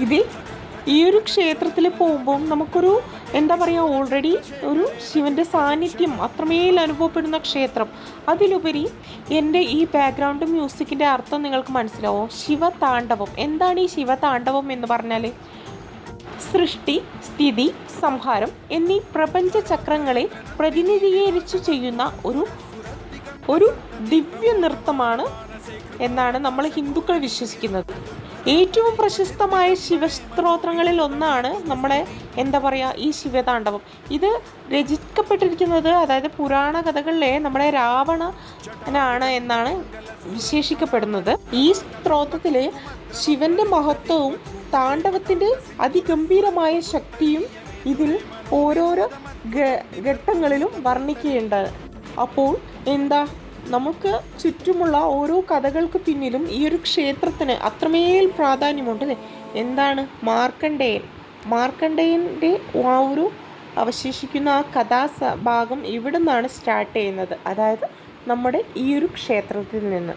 ഇതിൽ ഈ ഒരു ക്ഷേത്രത്തിൽ പോകുമ്പോൾ നമുക്കൊരു എന്താ പറയുക, ഓൾറെഡി ഒരു ശിവൻ്റെ സാന്നിധ്യം അത്രമേൽ അനുഭവപ്പെടുന്ന ക്ഷേത്രം. അതിലുപരി എൻ്റെ ഈ ബാക്ക്ഗ്രൗണ്ട് മ്യൂസിക്കിൻ്റെ അർത്ഥം നിങ്ങൾക്ക് മനസ്സിലാവും. ശിവതാണ്ഡവം. എന്താണ് ഈ ശിവതാണ്ഡവം എന്ന് പറഞ്ഞാൽ, സൃഷ്ടി, സ്ഥിതി, സംഹാരം എന്നീ പ്രപഞ്ച ചക്രങ്ങളെ പ്രതിനിധീകരിച്ചു ചെയ്യുന്ന ഒരു ദിവ്യ നൃത്തമാണ് എന്നാണ് നമ്മൾ ഹിന്ദുക്കൾ വിശ്വസിക്കുന്നത്. ഏറ്റവും പ്രശസ്തമായ ശിവസ്തോത്രങ്ങളിൽ ഒന്നാണ് നമ്മളെ എന്താ പറയുക ഈ ശിവതാണ്ഡവം. ഇത് രചിക്കപ്പെട്ടിരിക്കുന്നത്, അതായത് പുരാണ കഥകളിലെ നമ്മുടെ രാവണനാണ് എന്നാണ് വിശേഷിക്കപ്പെടുന്നത്. ഈ സ്തോത്രത്തിലെ ശിവന്റെ മഹത്വവും താണ്ഡവത്തിൻ്റെ അതിഗംഭീരമായ ശക്തിയും ഇതിൽ ഓരോരോ ഘട്ടങ്ങളിലും വർണ്ണിക്കുകയുണ്ട്. അപ്പോൾ എന്താ, നമുക്ക് ചുറ്റുമുള്ള ഓരോ കഥകൾക്ക് പിന്നിലും ഈ ഒരു ക്ഷേത്രത്തിന് അത്രമേൽ പ്രാധാന്യമുണ്ട്. എന്താണ് മാർക്കണ്ഡേയൻ്റെ ആ ഒരു അവശേഷിക്കുന്ന ആ കഥാഭാഗം ഇവിടെ നിന്നാണ് സ്റ്റാർട്ട് ചെയ്യുന്നത്, അതായത് നമ്മുടെ ഈ ഒരു ക്ഷേത്രത്തിൽ നിന്ന്.